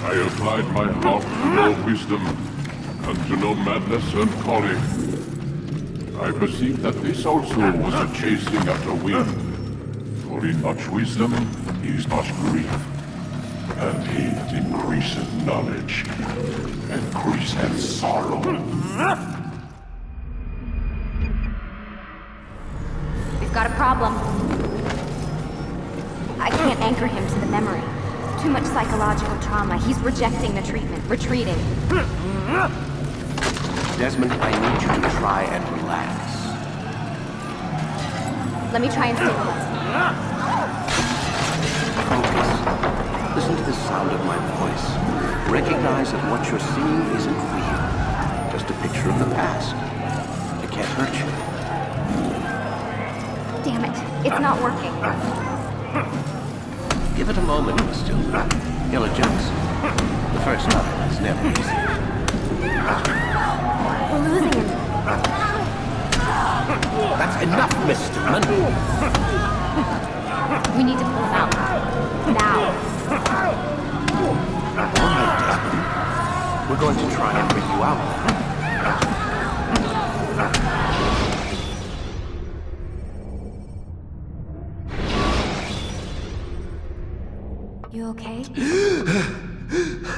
I applied my heart to know wisdom, and to know madness and folly. I perceived that this also was a chasing after wind. For in much wisdom is much grief, and it increaseth knowledge, increaseth sorrow. We've got a problem. I can't anchor him to the memory. Too much psychological trauma. He's rejecting the treatment, retreating. Desmond, I need you to try and relax. Let me try and stabilize him. Focus. Listen to the sound of my voice. Recognize that what you're seeing isn't real. Just a picture of the past. It can't hurt you. Damn it. It's not working. Give it a moment, Miss Stillman. He'll adjust. The first time is never easy. We're losing him. That's enough, Miss Stillman. We need to pull him out. Now. All right, Desmond. We're going to try and bring you out. You okay?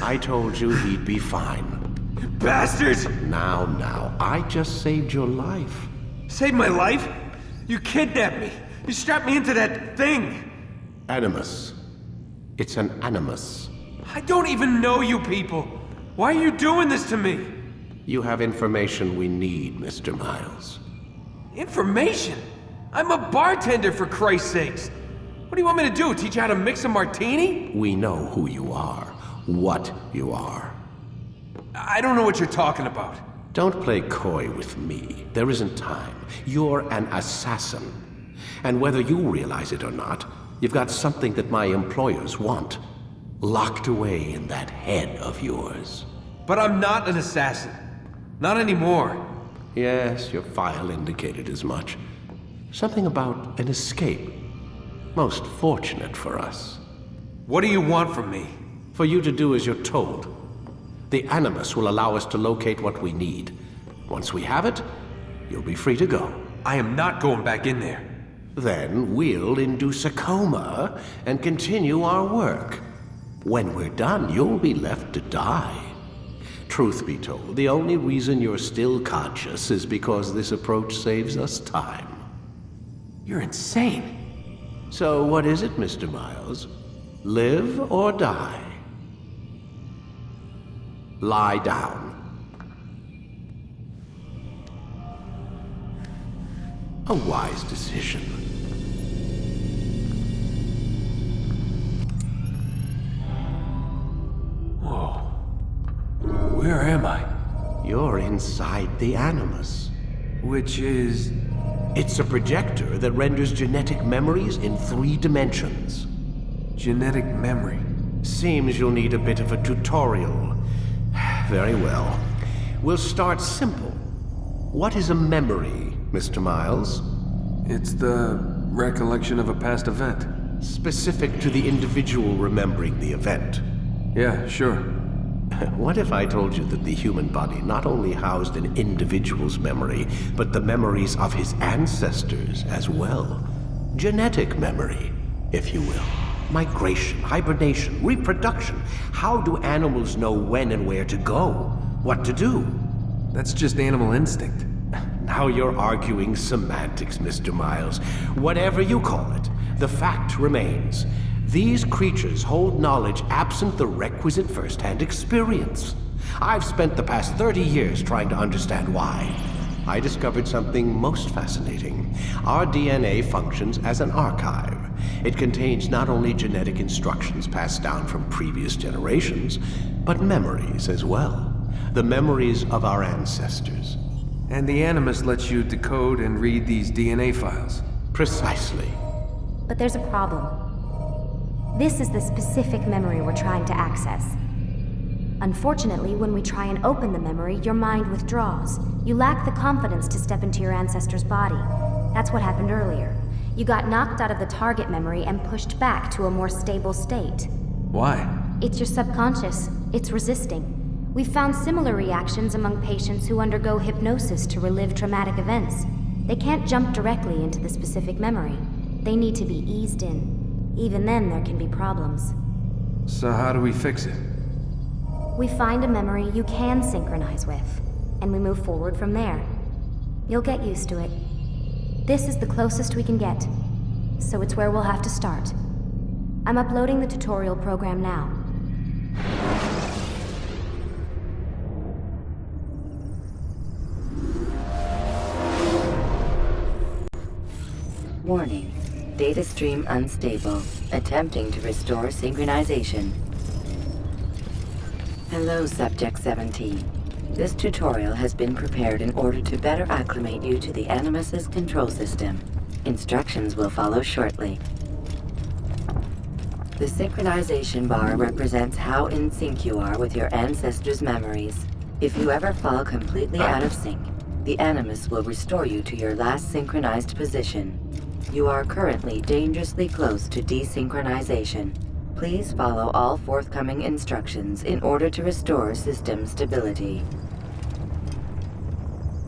I told you he'd be fine. Bastards! Now, I just saved your life. Saved my life? You kidnapped me. You strapped me into that thing. Animus. It's an animus. I don't even know you people. Why are you doing this to me? You have information we need, Mr. Miles. Information? I'm a bartender, for Christ's sakes. What do you want me to do? Teach you how to mix a martini? We know who you are, what you are. I don't know what you're talking about. Don't play coy with me. There isn't time. You're an assassin. And whether you realize it or not, you've got something that my employers want. Locked away in that head of yours. But I'm not an assassin. Not anymore. Yes, your file indicated as much. Something about an escape. Most fortunate for us. What do you want from me? For you to do as you're told. The Animus will allow us to locate what we need. Once we have it, you'll be free to go. I am not going back in there. Then we'll induce a coma and continue our work. When we're done, you'll be left to die. Truth be told, the only reason you're still conscious is because this approach saves us time. You're insane. So what is it, Mr. Miles? Live or die? Lie down. A wise decision. Whoa. Where am I? You're inside the Animus. Which is... It's a projector that renders genetic memories in 3 dimensions. genetic memory. Seems you'll need a bit of a tutorial. Very well. We'll start simple. What is a memory, Mr. Miles? It's the recollection of a past event. Specific to the individual remembering the event. Yeah, sure. What if I told you that the human body not only housed an individual's memory, but the memories of his ancestors as well? Genetic memory, if you will. Migration, hibernation, reproduction. How do animals know when and where to go? What to do? That's just animal instinct. Now you're arguing semantics, Mr. Miles. Whatever you call it, the fact remains. These creatures hold knowledge absent the requisite first-hand experience. I've spent the past 30 years trying to understand why. I discovered something most fascinating. Our DNA functions as an archive. It contains not only genetic instructions passed down from previous generations, but memories as well. The memories of our ancestors. And the Animus lets you decode and read these DNA files. Precisely. But there's a problem. This is the specific memory we're trying to access. Unfortunately, when we try and open the memory, your mind withdraws. You lack the confidence to step into your ancestor's body. That's what happened earlier. You got knocked out of the target memory and pushed back to a more stable state. Why? It's your subconscious. It's resisting. We've found similar reactions among patients who undergo hypnosis to relive traumatic events. They can't jump directly into the specific memory. They need to be eased in. Even then, there can be problems. So how do we fix it? We find a memory you can synchronize with, and we move forward from there. You'll get used to it. This is the closest we can get, so it's where we'll have to start. I'm uploading the tutorial program now. Warning. Data stream unstable. Attempting to restore synchronization. Hello, Subject 17. This tutorial has been prepared in order to better acclimate you to the Animus's control system. Instructions will follow shortly. The synchronization bar represents how in sync you are with your ancestors' memories. If you ever fall completely out of sync, the Animus will restore you to your last synchronized position. You are currently dangerously close to desynchronization. Please follow all forthcoming instructions in order to restore system stability.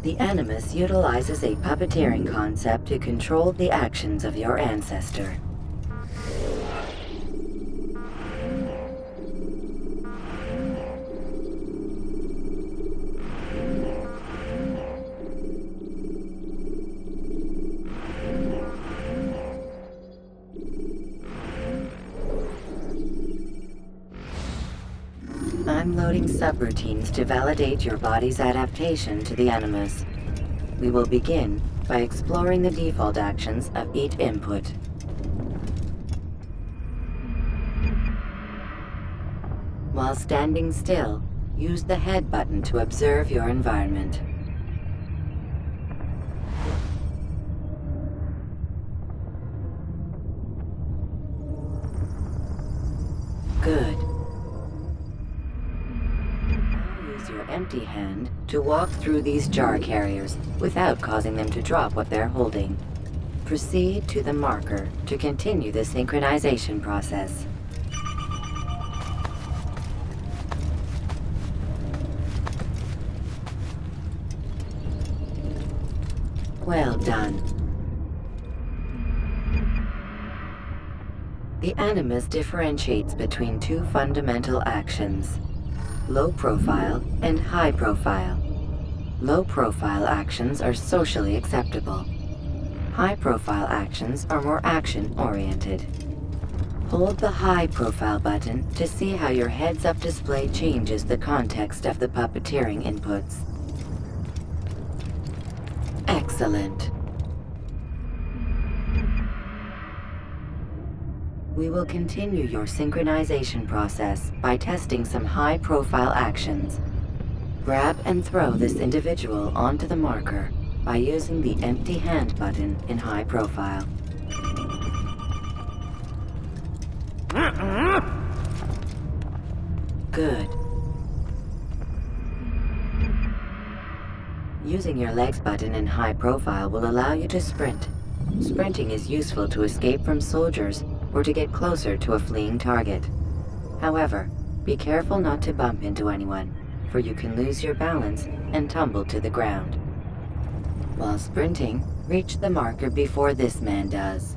The Animus utilizes a puppeteering concept to control the actions of your ancestor. I'm loading subroutines to validate your body's adaptation to the Animus. We will begin by exploring the default actions of each input. While standing still, use the head button to observe your environment. Good. Your empty hand to walk through these jar carriers without causing them to drop what they're holding. Proceed to the marker to continue the synchronization process. Well done. The Animus differentiates between two fundamental actions: low profile and high profile. Low profile actions are socially acceptable. High profile actions are more action-oriented. Hold the high profile button to see how your heads-up display changes the context of the puppeteering inputs. Excellent. We will continue your synchronization process by testing some high-profile actions. Grab and throw this individual onto the marker by using the empty hand button in high profile. Good. Using your legs button in high profile will allow you to sprint. Sprinting is useful to escape from soldiers or to get closer to a fleeing target. However, be careful not to bump into anyone, for you can lose your balance and tumble to the ground. While sprinting, reach the marker before this man does.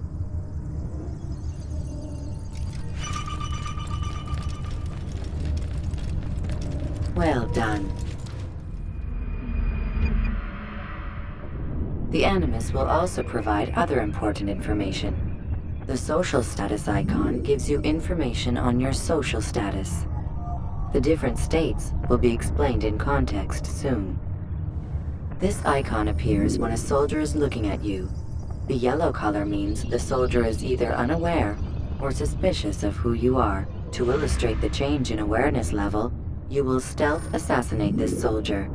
Well done. The Animus will also provide other important information. The social status icon gives you information on your social status. The different states will be explained in context soon. This icon appears when a soldier is looking at you. The yellow color means the soldier is either unaware or suspicious of who you are. To illustrate the change in awareness level, you will stealth assassinate this soldier.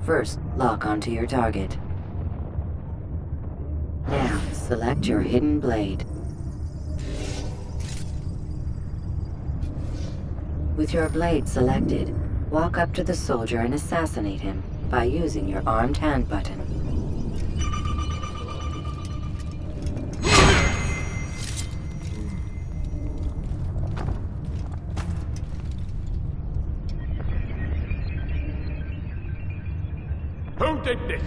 First, lock onto your target. Now, select your hidden blade. With your blade selected, walk up to the soldier and assassinate him by using your armed hand button. Who did this?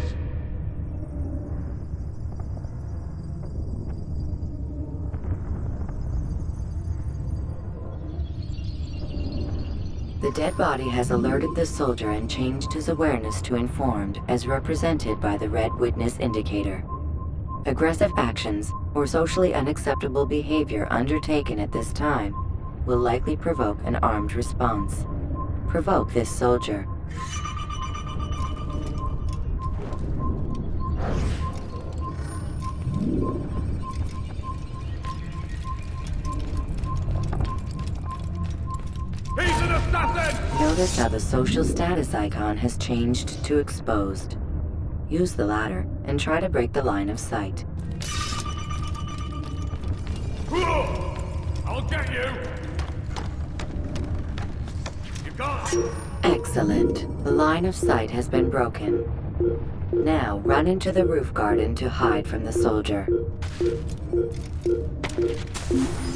The dead body has alerted the soldier and changed his awareness to informed, as represented by the red witness indicator. Aggressive actions or socially unacceptable behavior undertaken at this time will likely provoke an armed response. Provoke this soldier. He's an assassin! Notice how the social status icon has changed to exposed. Use the ladder and try to break the line of sight. I'll get you! You got it! Excellent. The line of sight has been broken. Now run into the roof garden to hide from the soldier.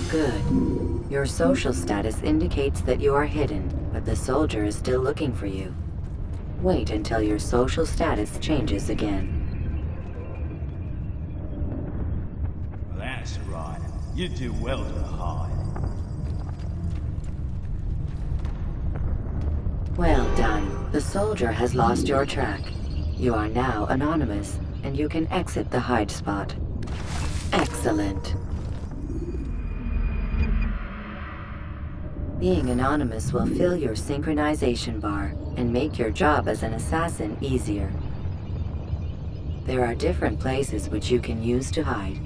Good. Your social status indicates that you are hidden, but the soldier is still looking for you. Wait until your social status changes again. That's right. You do well to hide. Well done. The soldier has lost your track. You are now anonymous, and you can exit the hide spot. Excellent. Being anonymous will fill your synchronization bar and make your job as an assassin easier. There are different places which you can use to hide.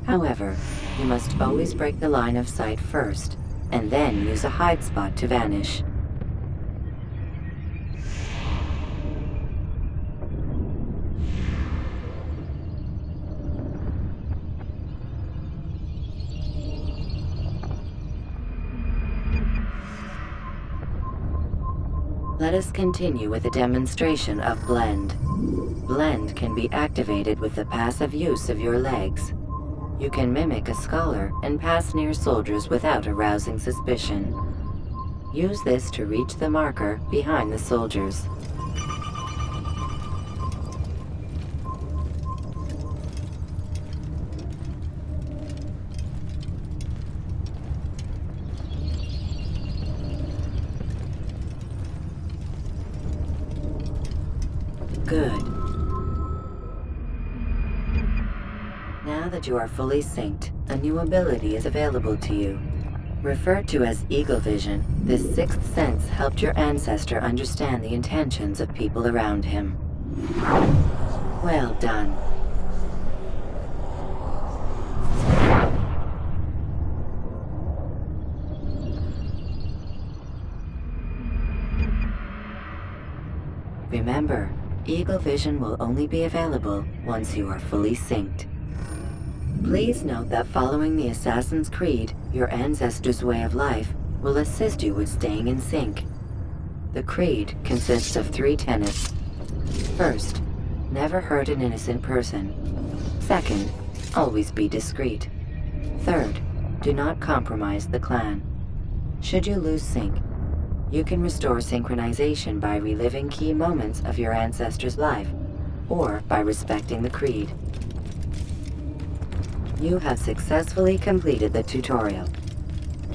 However, you must always break the line of sight first, and then use a hide spot to vanish. Let us continue with a demonstration of Blend. Blend can be activated with the passive use of your legs. You can mimic a scholar and pass near soldiers without arousing suspicion. Use this to reach the marker behind the soldiers. Good. Now that you are fully synced, a new ability is available to you. Referred to as Eagle Vision, this sixth sense helped your ancestor understand the intentions of people around him. Well done. Remember, Eagle Vision will only be available once you are fully synced. Please note that following the Assassin's Creed, your ancestors' way of life will assist you with staying in sync. The Creed consists of 3 tenets. First, never hurt an innocent person. Second, always be discreet. Third, do not compromise the clan. Should you lose sync, you can restore synchronization by reliving key moments of your ancestor's life, or by respecting the Creed. You have successfully completed the tutorial.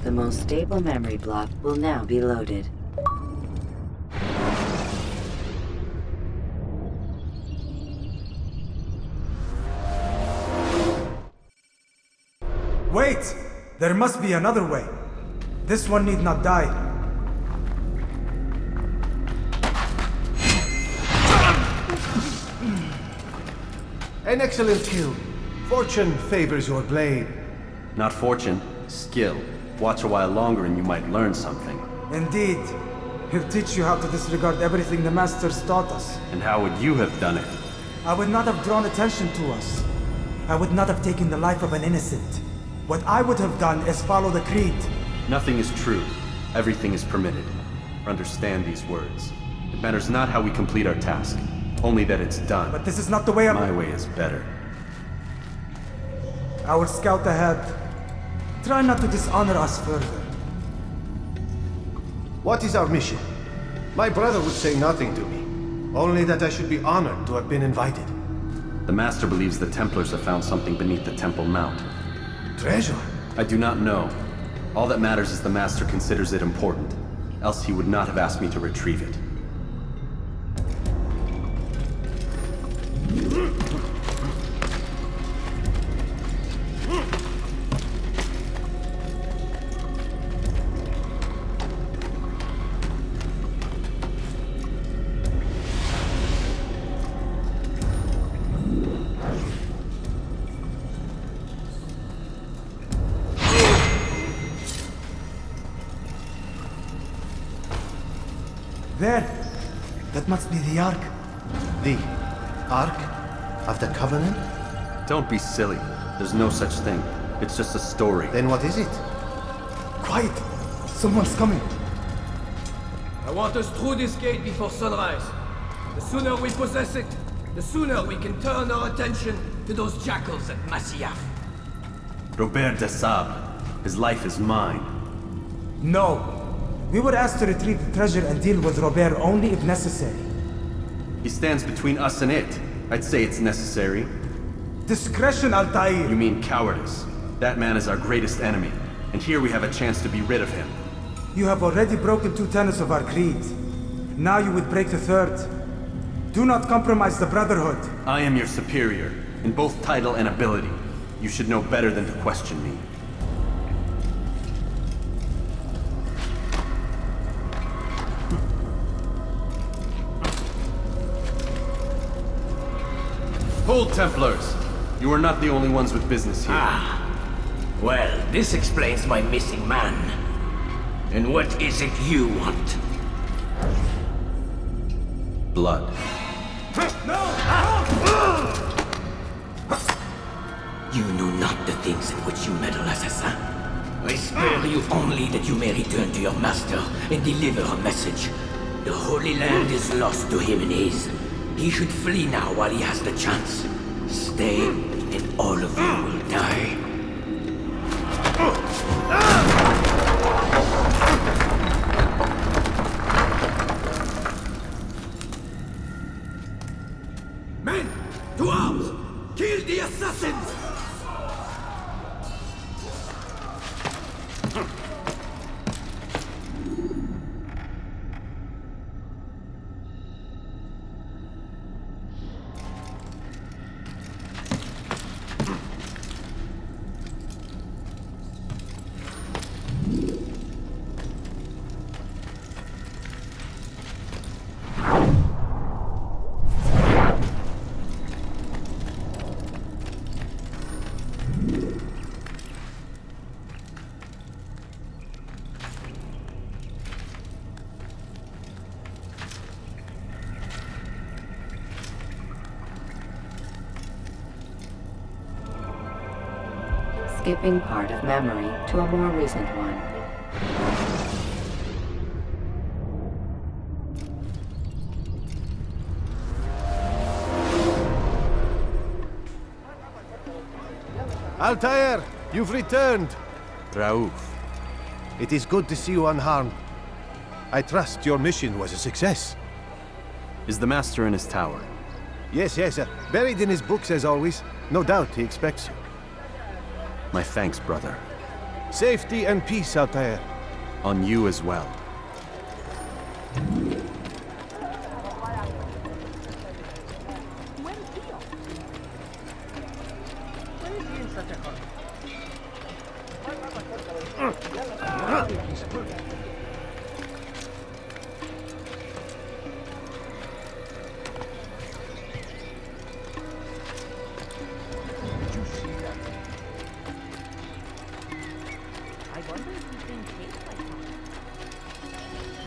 The most stable memory block will now be loaded. Wait! There must be another way. This one need not die. An excellent kill. Fortune favors your blade. Not fortune, skill. Watch a while longer and you might learn something. Indeed. He'll teach you how to disregard everything the Masters taught us. And how would you have done it? I would not have drawn attention to us. I would not have taken the life of an innocent. What I would have done is follow the Creed. Nothing is true. Everything is permitted. Understand these words. It matters not how we complete our task, only that it's done. But this is not the way I'm... My way is better. I will scout ahead. Try not to dishonor us further. What is our mission? My brother would say nothing to me. Only that I should be honored to have been invited. The Master believes the Templars have found something beneath the Temple Mount. Treasure? I do not know. All that matters is the Master considers it important. Else he would not have asked me to retrieve it. There! That must be the Ark. The Ark of the Covenant? Don't be silly. There's no such thing. It's just a story. Then what is it? Quiet! Someone's coming. I want us through this gate before sunrise. The sooner we possess it, the sooner we can turn our attention to those jackals at Masyaf. Robert de Sable. His life is mine. No. We were asked to retrieve the treasure and deal with Robert only if necessary. He stands between us and it. I'd say it's necessary. Discretion, Altair! You mean cowardice. That man is our greatest enemy, and here we have a chance to be rid of him. You have already broken 2 tenets of our creed. Now you would break the 3rd. Do not compromise the Brotherhood. I am your superior, in both title and ability. You should know better than to question me. Hold, Templars! You are not the only ones with business here. Well, this explains my missing man. And what is it you want? Blood. You know not the things in which you meddle, assassin. I spare you only that you may return to your master and deliver a message. The Holy Land is lost to him and his. He should flee now while he has the chance. Stay, and all of you will die. Men, to arms! Kill the assassins! skipping part of memory to a more recent one. Altair, you've returned. Raouf. It is good to see you unharmed. I trust your mission was a success. Is the Master in his tower? Yes, buried in his books as always. No doubt he expects you. My thanks, brother. Safety and peace, Altair. On you as well.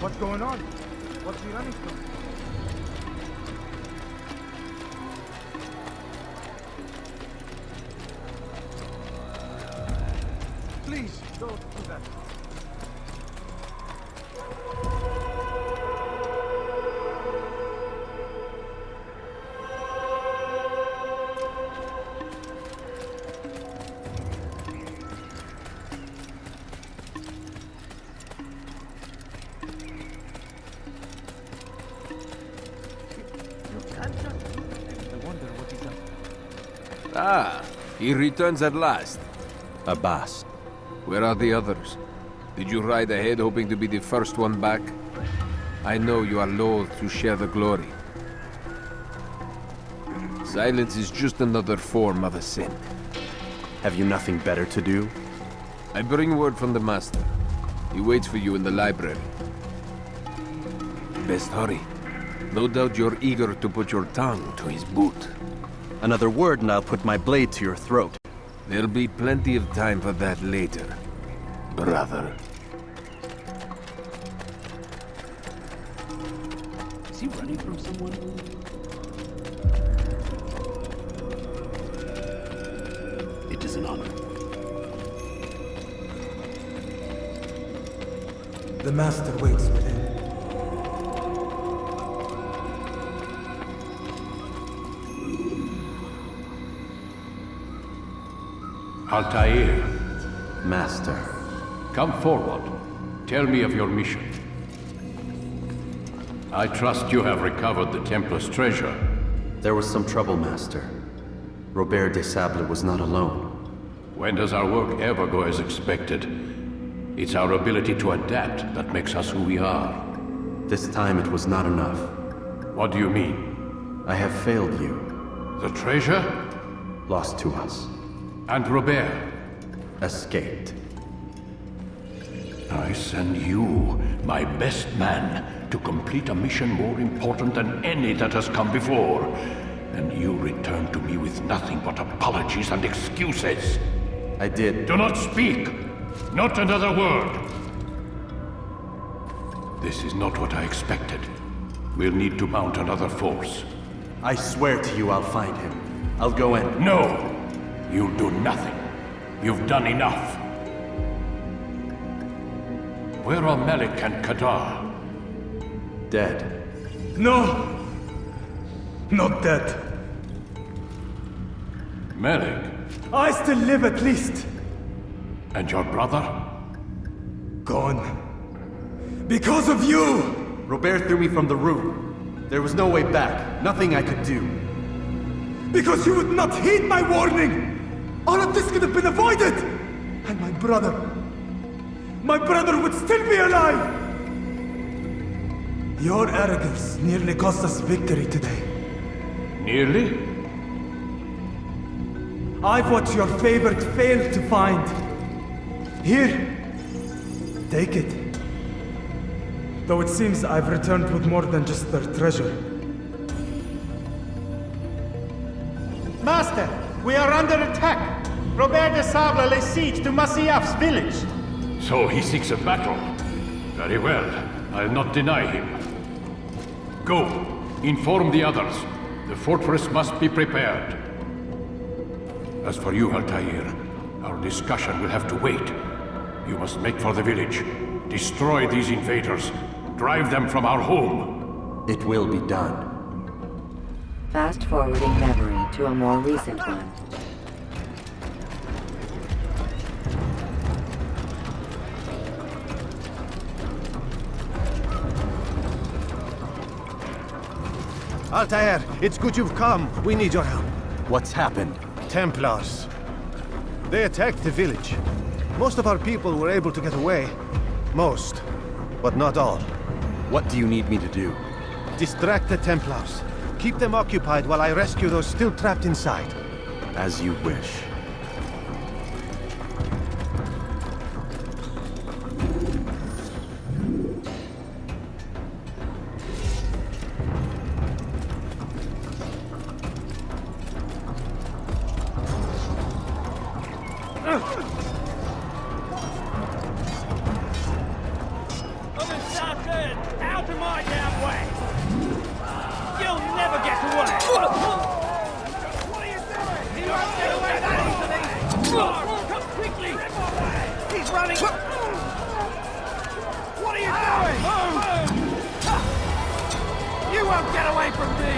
What's going on? What's he running from? Please, don't do that. Ah, he returns at last. Abbas. Where are the others? Did you ride ahead hoping to be the first one back? I know you are loath to share the glory. Silence is just another form of a sin. Have you nothing better to do? I bring word from the Master. He waits for you in the library. Best hurry. No doubt you're eager to put your tongue to his boot. Another word and I'll put my blade to your throat. There'll be plenty of time for that later, brother. Is he running from someone? It is an honor. The Master waits within. Altair, Master. come forward. Tell me of your mission. I trust you have recovered the Templar's treasure. There was some trouble, Master. Robert de Sable was not alone. When does our work ever go as expected? It's our ability to adapt that makes us who we are. This time it was not enough. What do you mean? I have failed you. The treasure? Lost to us. And Robert? Escaped. I send you, my best man, to complete a mission more important than any that has come before. And you return to me with nothing but apologies and excuses. I did. Do not speak! Not another word! This is not what I expected. We'll need to mount another force. I swear to you I'll find him. I'll go in. No! You'll do nothing. You've done enough. Where are Malik and Kadar? Dead. No! Not dead. Malik? I still live at least. And your brother? Gone. Because of you! Robert threw me from the room. There was no way back. Nothing I could do. Because you would not heed my warning! All of this could have been avoided! And my brother would still be alive! Your arrogance nearly cost us victory today. Nearly? I've what your favorite failed to find. Here, take it. Though it seems I've returned with more than just their treasure. Master, we are under attack. Robert de Sable lays siege to Masyaf's village. So he seeks a battle. Very well. I'll not deny him. Go. Inform the others. The fortress must be prepared. As for you, Altair, Our discussion will have to wait. You must make for the village. Destroy these invaders. Drive them from our home. It will be done. Fast-forwarding memory to a more recent one. Altair, it's good you've come. We need your help. What's happened? Templars. They attacked the village. Most of our people were able to get away. Most, but not all. What do you need me to do? Distract the Templars. Keep them occupied while I rescue those still trapped inside. As you wish. Out of my damn way! You'll never get away! What are you doing? He won't get away that easily! Come quickly! He's running! What are you doing? You won't get away from me!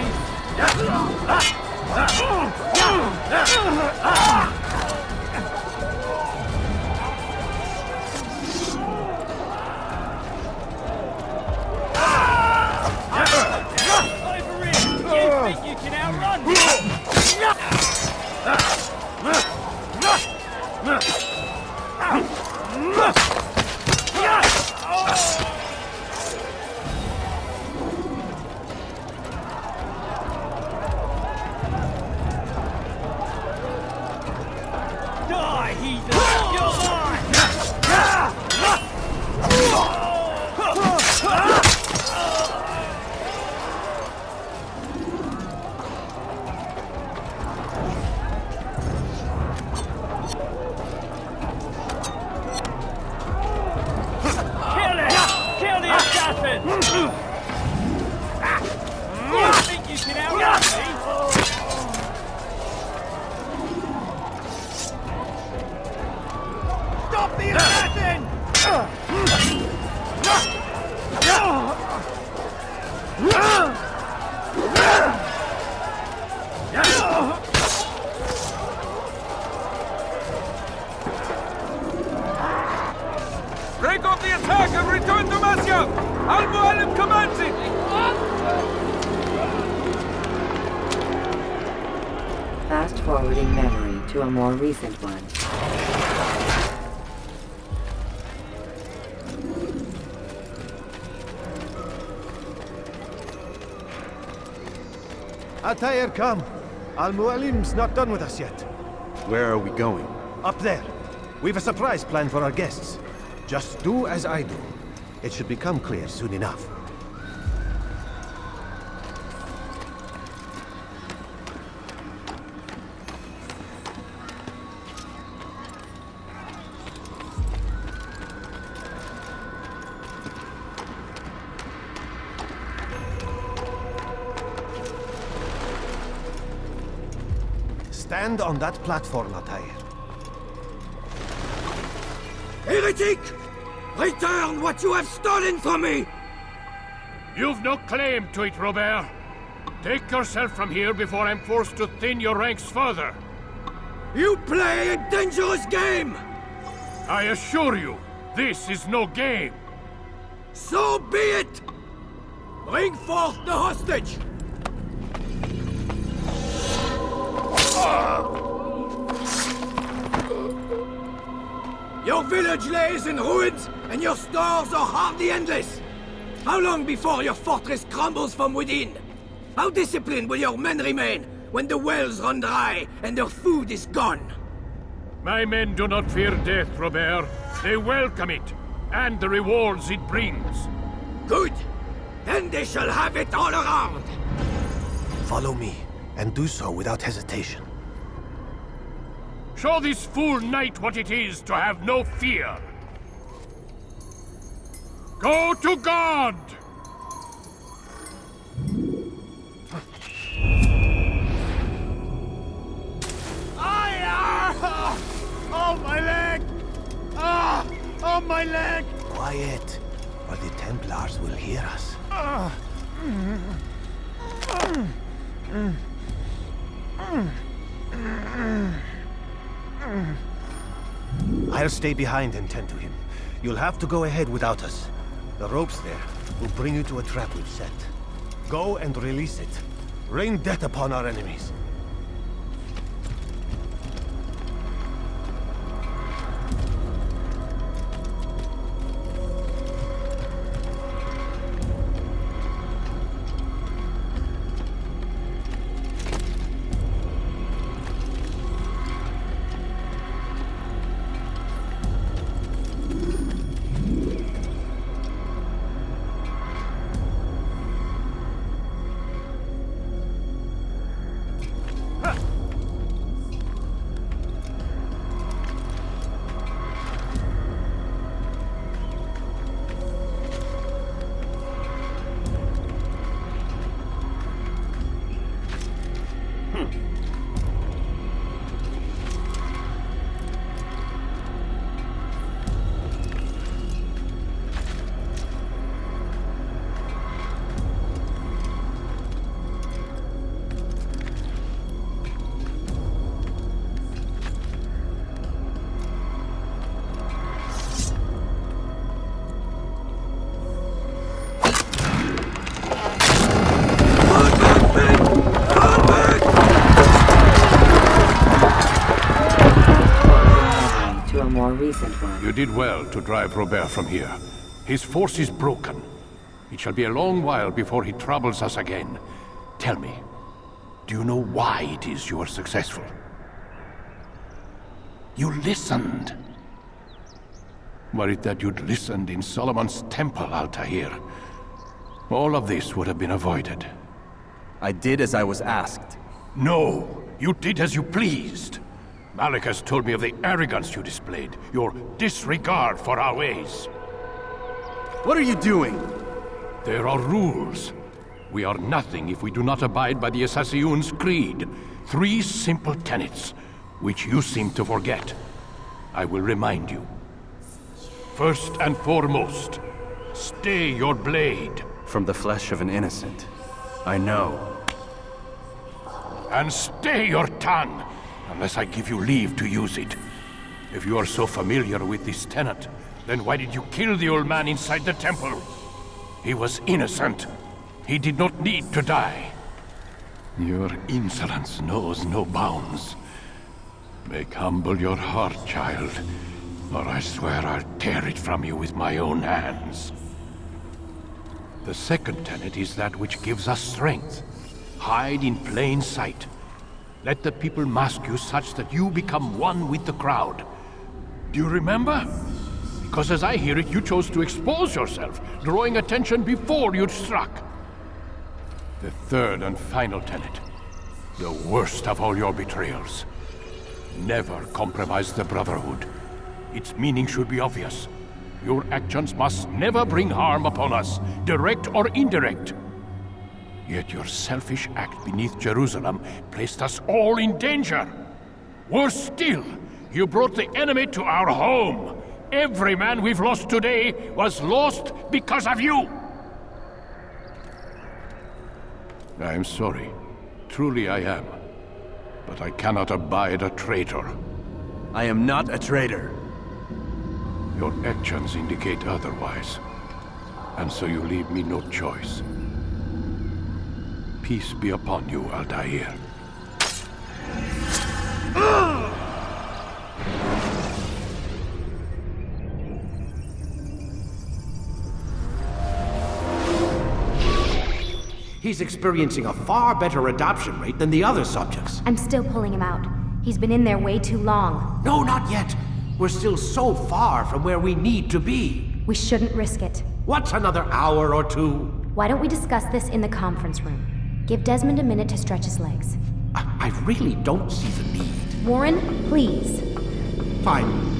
Think you can outrun me? Die, heathen! You're mine! You think you can outrun me? Stop the assassin! Break off the attack and return to Masya! Al-Mualim commands it! Fast-forwarding memory to a more recent one. Altair, come. Al-Mualim's not done with us yet. Where are we going? Up there. We've a surprise plan for our guests. Just do as I do. It should become clear soon enough. Stand on that platform, Altair. Heretic! Return what you have stolen from me! You've no claim to it, Robert. Take yourself from here before I'm forced to thin your ranks further. You play a dangerous game! I assure you, this is no game. So be it! Bring forth the hostage! Your village lays in ruins, and your stores are hardly endless. How long before your fortress crumbles from within? How disciplined will your men remain when the wells run dry and their food is gone? My men do not fear death, Robert. They welcome it, and the rewards it brings. Good. Then they shall have it all around. Follow me, and do so without hesitation. Show this fool knight what it is to have no fear. Go to God! Oh my leg! Quiet, or the Templars will hear us. I'll stay behind and tend to him. You'll have to go ahead without us. The ropes there will bring you to a trap we've set. Go and release it. Rain death upon our enemies. You did well to drive Robert from here. His force is broken. It shall be a long while before he troubles us again. Tell me, do you know why it is you are successful? You listened. Were it that you'd listened in Solomon's temple, Altair, all of this would have been avoided. I did as I was asked. No, you did as you pleased. Malik has told me of the arrogance you displayed, your disregard for our ways. What are you doing? There are rules. We are nothing if we do not abide by the Assassin's creed. 3 simple tenets, which you seem to forget. I will remind you. First and foremost, stay your blade. From the flesh of an innocent. I know. And stay your tongue, unless I give you leave to use it. If you are so familiar with this tenet, then why did you kill the old man inside the temple? He was innocent. He did not need to die. Your insolence knows no bounds. Make humble your heart, child, or I swear I'll tear it from you with my own hands. The second tenet is that which gives us strength. Hide in plain sight. Let the people mask you such that you become one with the crowd. Do you remember? Because as I hear it, you chose to expose yourself, drawing attention before you'd struck. The third and final tenet, the worst of all your betrayals. Never compromise the Brotherhood. Its meaning should be obvious. Your actions must never bring harm upon us, direct or indirect. Yet your selfish act beneath Jerusalem placed us all in danger. Worse still, you brought the enemy to our home. Every man we've lost today was lost because of you. I am sorry. Truly I am. But I cannot abide a traitor. I am not a traitor. Your actions indicate otherwise. And so you leave me no choice. Peace be upon you, Altair. He's experiencing a far better adoption rate than the other subjects. I'm still pulling him out. He's been in there way too long. No, not yet. We're still so far from where we need to be. We shouldn't risk it. What's another hour or two? Why don't we discuss this in the conference room? Give Desmond a minute to stretch his legs. I really don't see the need. Warren, please. Fine.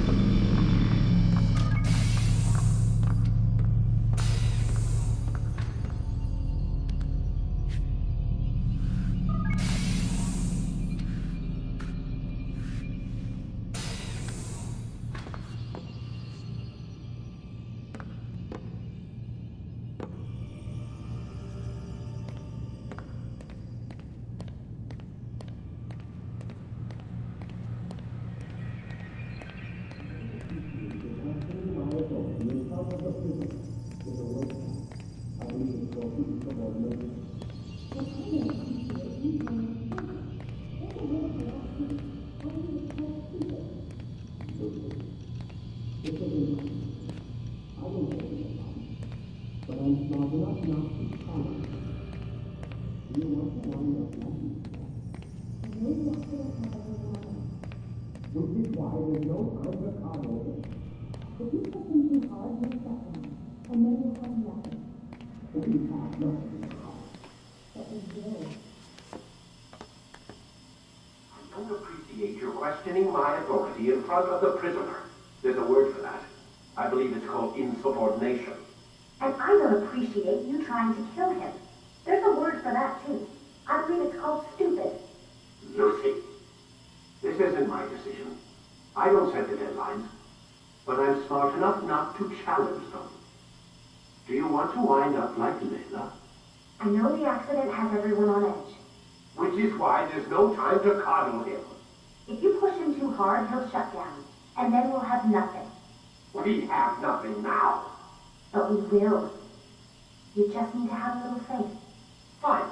I don't appreciate your questioning my authority in front of the prisoner. There's a word for that. I believe it's called insubordination. And I don't appreciate you trying to kill him. There's a word for that, too. I believe it's called stupid. Lucy, this isn't my decision. I don't set the deadlines, but I'm smart enough not to challenge them. Do you want to wind up like Layla? I know the accident has everyone on edge. Which is why there's no time to coddle him. If you push him too hard, he'll shut down. And then we'll have nothing. We have nothing now. But we will. You just need to have a little faith. Fine.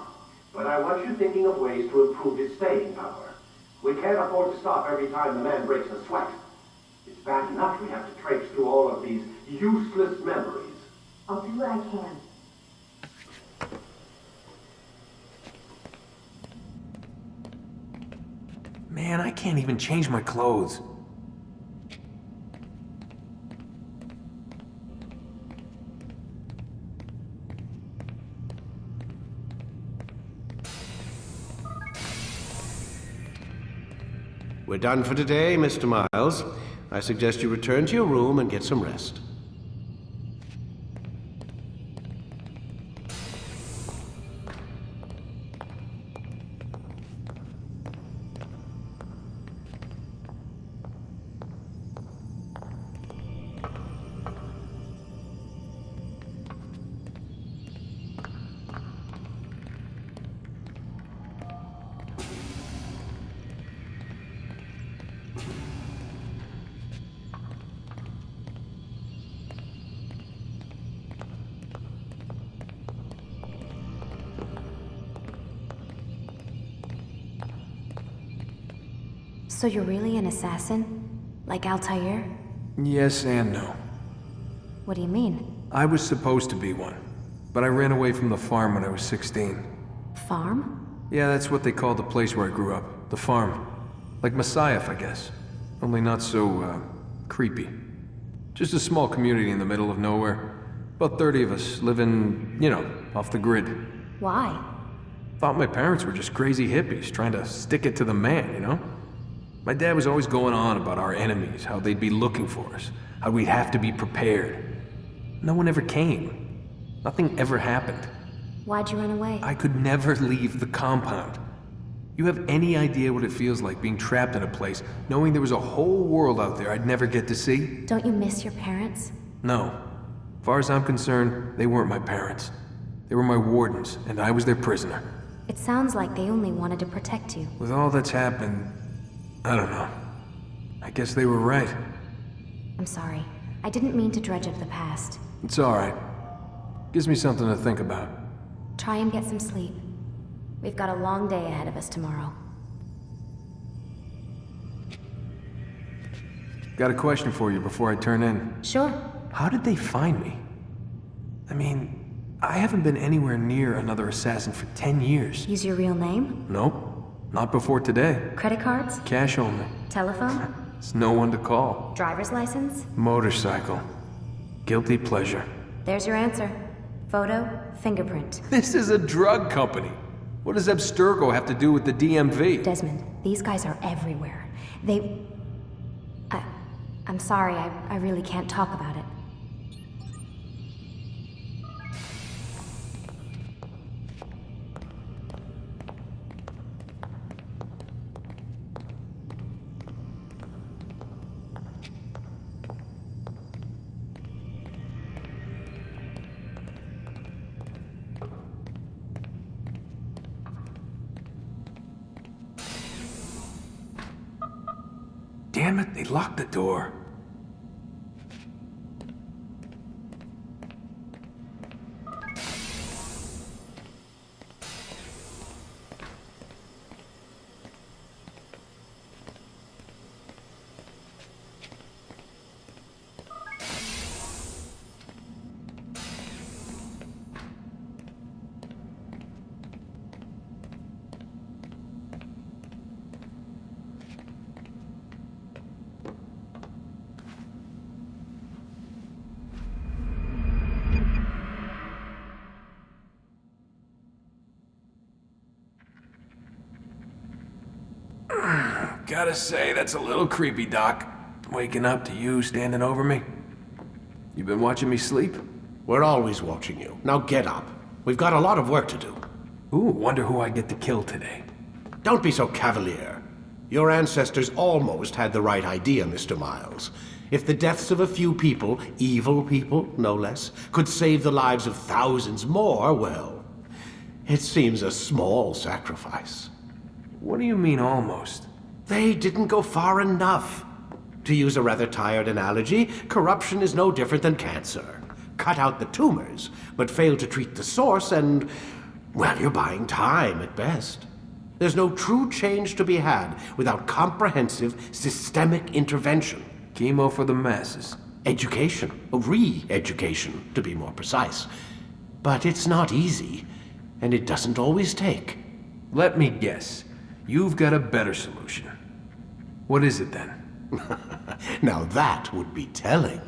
But I want you thinking of ways to improve his staying power. We can't afford to stop every time the man breaks a sweat. It's bad enough we have to traipse through all of these useless memories. I'll do what I can. Man, I can't even change my clothes. We're done for today, Mr. Miles. I suggest you return to your room and get some rest. So you're really an assassin? Like Altair? Yes and no. What do you mean? I was supposed to be one, but I ran away from the farm when I was 16. Farm? Yeah, that's what they called the place where I grew up. The farm. Like Messiah, I guess. Only not so, creepy. Just a small community in the middle of nowhere. About 30 of us living, you know, off the grid. Why? Thought my parents were just crazy hippies trying to stick it to the man, you know? My dad was always going on about our enemies, how they'd be looking for us, how we'd have to be prepared. No one ever came. Nothing ever happened. Why'd you run away? I could never leave the compound. You have any idea what it feels like being trapped in a place, knowing there was a whole world out there I'd never get to see? Don't you miss your parents? No. As far as I'm concerned, they weren't my parents. They were my wardens, and I was their prisoner. It sounds like they only wanted to protect you. With all that's happened, I don't know. I guess they were right. I'm sorry. I didn't mean to dredge up the past. It's alright. Gives me something to think about. Try and get some sleep. We've got a long day ahead of us tomorrow. Got a question for you before I turn in. Sure. How did they find me? I mean, I haven't been anywhere near another assassin for 10 years. Use your real name? Nope. Not before today. Credit cards? Cash only. Telephone? There's no one to call. Driver's license? Motorcycle. Guilty pleasure. There's your answer. Photo, fingerprint. This is a drug company. What does Abstergo have to do with the DMV? Desmond, these guys are everywhere. I'm sorry, I really can't talk about it. Damn it, they locked the door. Gotta say, that's a little creepy, Doc. Waking up to you standing over me. You been watching me sleep? We're always watching you. Now get up. We've got a lot of work to do. Ooh, wonder who I get to kill today. Don't be so cavalier. Your ancestors almost had the right idea, Mr. Miles. If the deaths of a few people, evil people, no less, could save the lives of thousands more, well, it seems a small sacrifice. What do you mean, almost? They didn't go far enough. To use a rather tired analogy, corruption is no different than cancer. Cut out the tumors, but fail to treat the source and, well, you're buying time at best. There's no true change to be had without comprehensive, systemic intervention. Chemo for the masses. Education, re-education, to be more precise. But it's not easy, and it doesn't always take. Let me guess. You've got a better solution. What is it then? Now that would be telling.